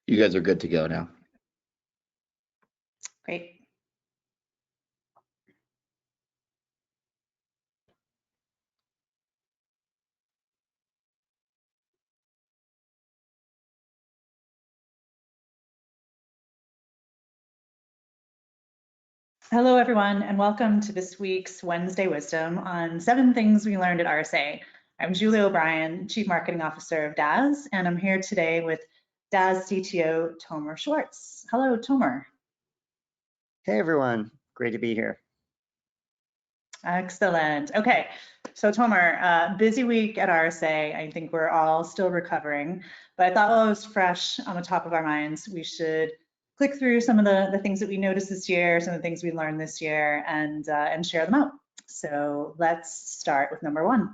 You guys are good to go now. Great. Hello, everyone, and welcome to this week's Wednesday Wisdom on 7 things we learned at RSA. I'm Julie O'Brien, Chief Marketing Officer of Dazz, and I'm here today with Dazz CTO Tomer Schwartz. Hello, Tomer. Hey, everyone. Great to be here. Excellent. Okay, so Tomer, busy week at RSA. I think we're all still recovering, but I thought while it was fresh on the top of our minds, we should click through some of the things that we noticed this year, some of the things we learned this year, and share them out. So let's start with number 1.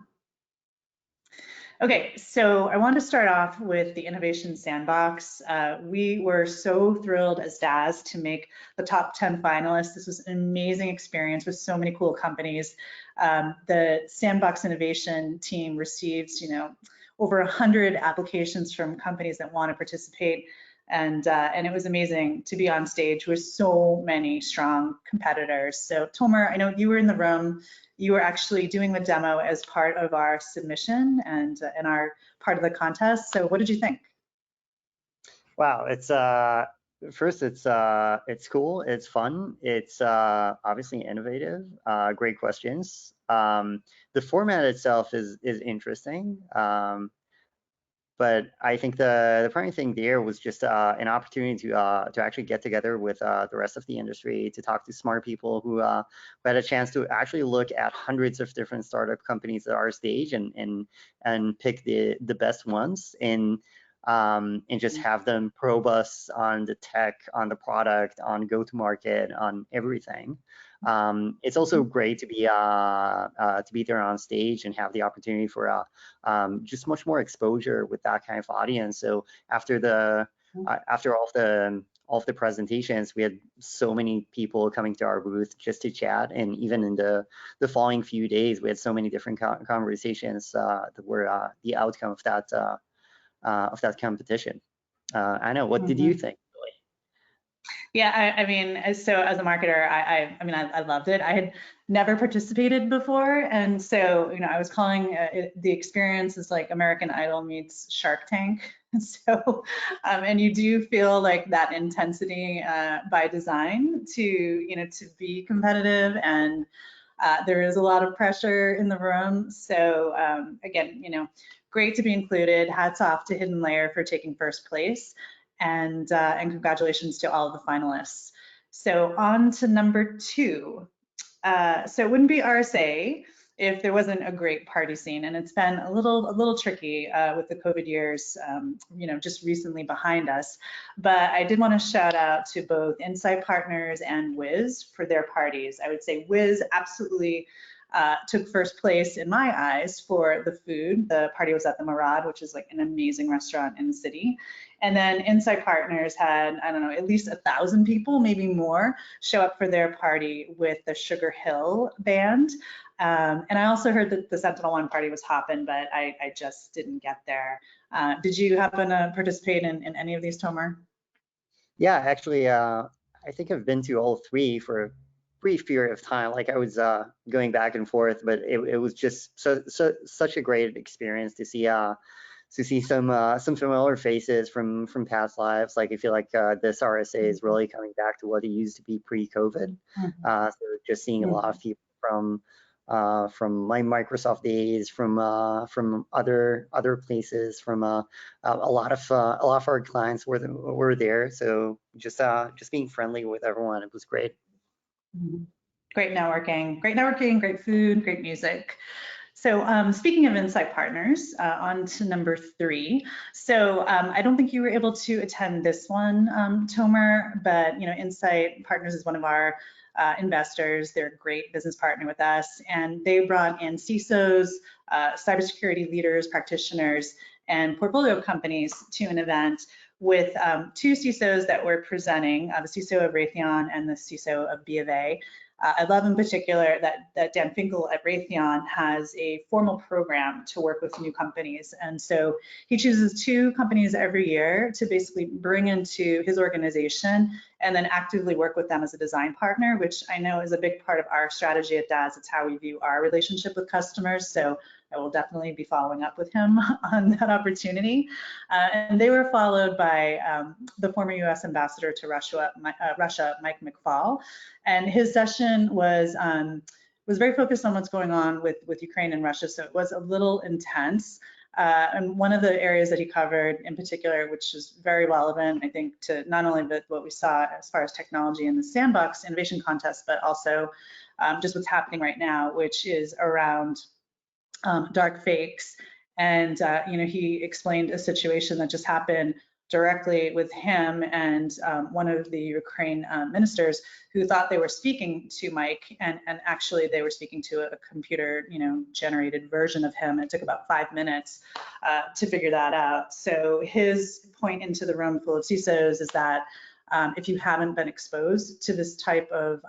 Okay, so I wanted to start off with the Innovation Sandbox. We were so thrilled as Dazz to make the top 10 finalists. This was an amazing experience with so many cool companies. The Sandbox Innovation team received, over 100 applications from companies that want to participate. And it was amazing to be on stage with so many strong competitors. So Tomer, I know you were in the room. You were actually doing the demo as part of our submission and our part of the contest. So what did you think? Wow, it's first it's cool, it's fun, it's obviously innovative, great questions. The format itself is interesting. But I think the primary thing there was just an opportunity to actually get together with the rest of the industry, to talk to smart people who had a chance to actually look at hundreds of different startup companies at our stage and pick the best ones and just have them probe us on the tech, on the product, on go-to-market, on everything. It's also great to be there on stage and have the opportunity for just much more exposure with that kind of audience. So after all of the presentations, we had so many people coming to our booth just to chat, and even in the following few days, we had so many different conversations that were the outcome of that competition. I know. What did you think? Yeah, I mean, so as a marketer, I loved it. I had never participated before, and so I was calling the experience is like American Idol meets Shark Tank. So, and you do feel like that intensity by design to be competitive, and there is a lot of pressure in the room. So again, great to be included. Hats off to Hidden Layer for taking first place. And congratulations to all of the finalists. So on to number 2. So it wouldn't be RSA if there wasn't a great party scene, and it's been a little tricky with the COVID years, just recently behind us. But I did want to shout out to both Insight Partners and Wiz for their parties. I would say Wiz absolutely took first place in my eyes for the food. The party was at the Murad, which is like an amazing restaurant in the city. And then Insight Partners had, I don't know, at least 1,000 people, maybe more, show up for their party with the Sugar Hill band. And I also heard that the Sentinel One party was hopping, but I just didn't get there. Did you happen to participate in any of these, Tomer? Yeah, actually, I think I've been to all 3 for a brief period of time. Like I was going back and forth, but it was just such a great experience to see some familiar faces from past lives. Like I feel like this RSA is really coming back to what it used to be pre-COVID. So just seeing a lot of people from my Microsoft days, from other places, from a lot of our clients were there. So just being friendly with everyone, it was great. Great networking, great food, great music. So speaking of Insight Partners, on to number 3. So I don't think you were able to attend this one, Tomer, but Insight Partners is one of our investors. They're a great business partner with us, and they brought in CISOs, cybersecurity leaders, practitioners, and portfolio companies to an event with 2 CISOs that were presenting, the CISO of Raytheon and the CISO of B of A. I love in particular that Dan Finkel at Raytheon has a formal program to work with new companies. And so he chooses 2 companies every year to basically bring into his organization and then actively work with them as a design partner, which I know is a big part of our strategy at Dazz. It's how we view our relationship with customers. So I will definitely be following up with him on that opportunity. And they were followed by the former US ambassador to Russia, Mike McFaul. And his session was very focused on what's going on with Ukraine and Russia. So it was a little intense. And one of the areas that he covered in particular, which is very relevant, I think, to not only what we saw as far as technology in the Sandbox Innovation Contest, but also just what's happening right now, which is around dark fakes. And he explained a situation that just happened directly with him and one of the Ukraine ministers who thought they were speaking to Mike, and actually they were speaking to a computer generated version of him. It took about 5 minutes to figure that out. So his point into the room full of CISOs is that if you haven't been exposed to this type of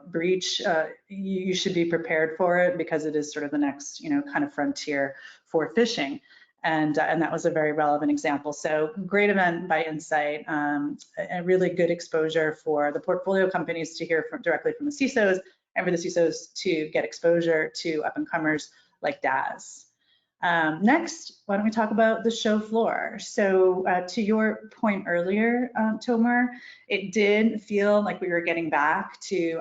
breach, you should be prepared for it, because it is sort of the next, kind of frontier for phishing. And that was a very relevant example. So great event by Insight, a really good exposure for the portfolio companies to hear directly from the CISOs, and for the CISOs to get exposure to up-and-comers like Dazz. Next, why don't we talk about the show floor? So to your point earlier, Tomer, it did feel like we were getting back to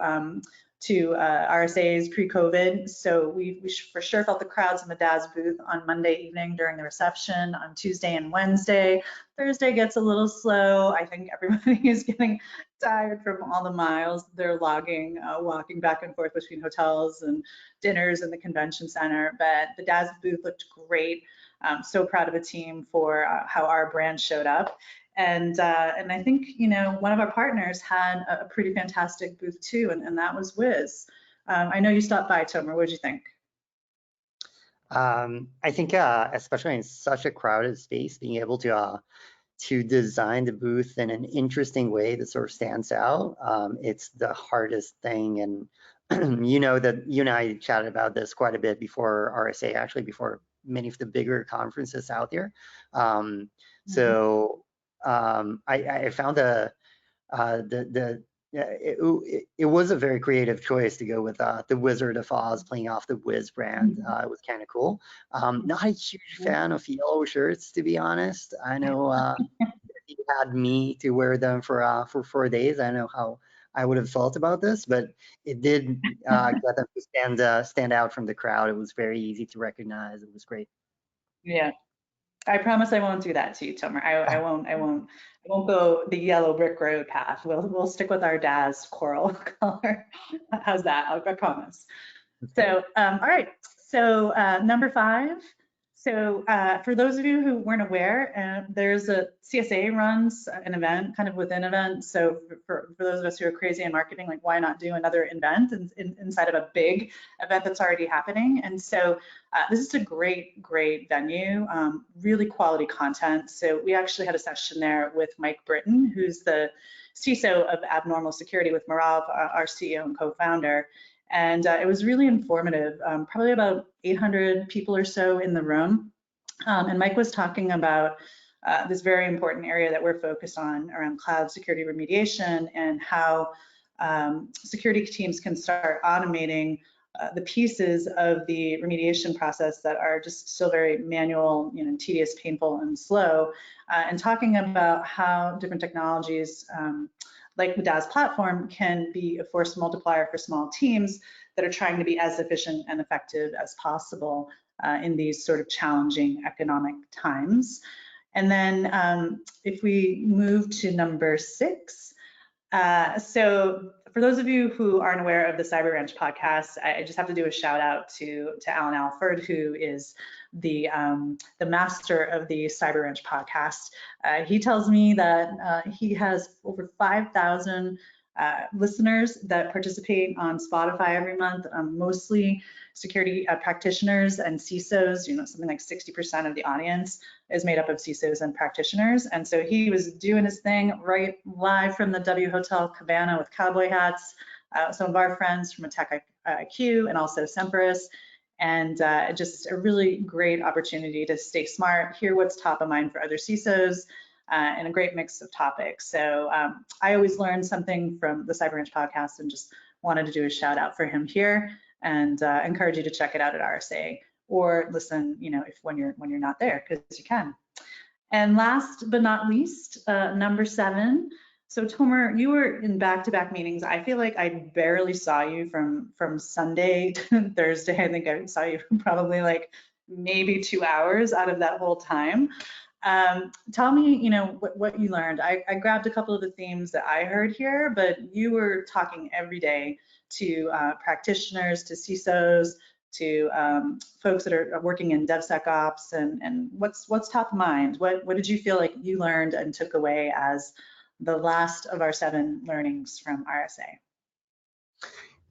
RSA's pre-COVID. So we for sure felt the crowds in the Dazz booth on Monday evening during the reception, on Tuesday and Wednesday. Thursday gets a little slow. I think everybody is getting tired from all the miles they're logging, walking back and forth between hotels and dinners in the convention center. But the Dazz booth looked great. I'm so proud of the team for how our brand showed up. And I think, one of our partners had a pretty fantastic booth too, and that was Wiz. I know you stopped by, Tomer. What did you think? I think, especially in such a crowded space, being able to design the booth in an interesting way that sort of stands out, it's the hardest thing. And that you and I chatted about this quite a bit before RSA, actually before many of the bigger conferences out there. So I found it was a very creative choice to go with the Wizard of Oz playing off the Wiz brand. It was kind of cool. Not a huge fan of yellow shirts, to be honest. I know if you had me to wear them for 4 days, I know how I would have felt about this, but it did get them to stand out from the crowd. It was very easy to recognize. It was great. Yeah. I promise I won't do that to you, Tomer. I won't go the yellow brick road path. We'll stick with our Dazz coral color. How's that? I promise. So, all right. So number 5. So for those of you who weren't aware, there's a CSA runs an event kind of within event. So for those of us who are crazy in marketing, like why not do another event inside of a big event that's already happening? And so this is a great venue, really quality content. So we actually had a session there with Mike Britton, who's the CISO of Abnormal Security with Marav, our CEO and co-founder. And it was really informative, probably about 800 people or so in the room. And Mike was talking about this very important area that we're focused on around cloud security remediation, and how security teams can start automating the pieces of the remediation process that are just still very manual, tedious, painful, and slow, and talking about how different technologies like the Dazz platform can be a force multiplier for small teams that are trying to be as efficient and effective as possible in these sort of challenging economic times. And then if we move to number 6, so for those of you who aren't aware of the Cyber Ranch podcast, I just have to do a shout out to Alan Alford, who is the master of the Cyber Ranch podcast. He tells me that he has over 5,000 listeners that participate on Spotify every month, mostly security practitioners and CISOs. Something like 60% of the audience is made up of CISOs and practitioners. And so he was doing his thing right live from the W Hotel Cabana with cowboy hats some of our friends from Attack IQ and also Semperis. And just a really great opportunity to stay smart, hear what's top of mind for other CISOs, and a great mix of topics. So I always learn something from the CyberRanch podcast, and just wanted to do a shout out for him here, and encourage you to check it out at RSA, or listen, if when you're not there, because you can. And last but not least, number 7. So Tomer, you were in back-to-back meetings. I feel like I barely saw you from Sunday to Thursday. I think I saw you probably like maybe 2 hours out of that whole time. Tell me, what you learned. I grabbed a couple of the themes that I heard here, but you were talking every day to practitioners, to CISOs, to folks that are working in DevSecOps, and what's top of mind? What did you feel like you learned and took away as the last of our 7 learnings from RSA?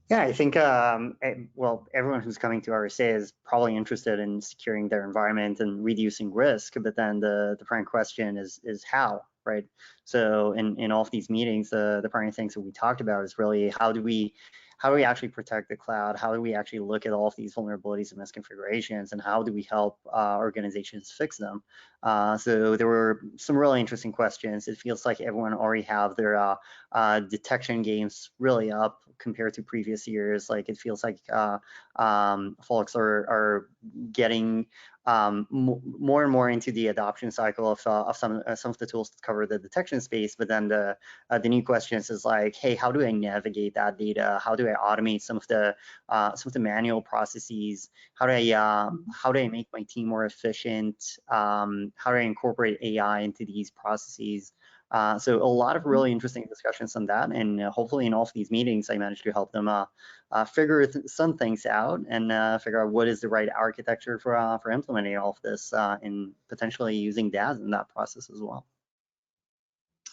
Yeah, I think, well, everyone who's coming to RSA is probably interested in securing their environment and reducing risk, but then the prime question is how, right? So in all of these meetings, the primary things that we talked about is really how do we actually protect the cloud? How do we actually look at all of these vulnerabilities and misconfigurations, and how do we help organizations fix them? So there were some really interesting questions. It feels like everyone already have their detection games really up compared to previous years. Like it feels like folks are getting more and more into the adoption cycle of some of the tools that cover the detection space. But then the new questions is like, hey, how do I navigate that data? How do I automate some of the manual processes? How do I make my team more efficient? How do I incorporate AI into these processes? So a lot of really interesting discussions on that, and hopefully in all of these meetings, I managed to help them figure some things out and figure out what is the right architecture for implementing all of this, and potentially using Dazz in that process as well.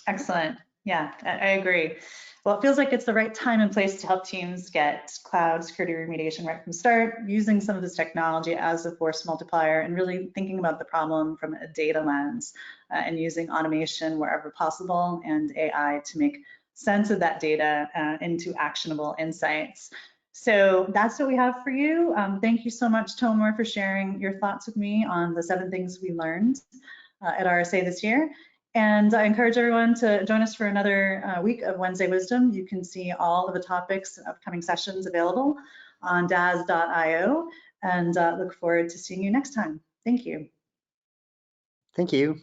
Excellent. Yeah, I agree. Well, it feels like it's the right time and place to help teams get cloud security remediation right from start, using some of this technology as a force multiplier, and really thinking about the problem from a data lens, and using automation wherever possible, and AI to make sense of that data into actionable insights. So that's what we have for you. Thank you so much, Tomer, for sharing your thoughts with me on the 7 things we learned at RSA this year. And I encourage everyone to join us for another week of Wednesday Wisdom. You can see all of the topics and upcoming sessions available on dazz.io, and look forward to seeing you next time. Thank you. Thank you.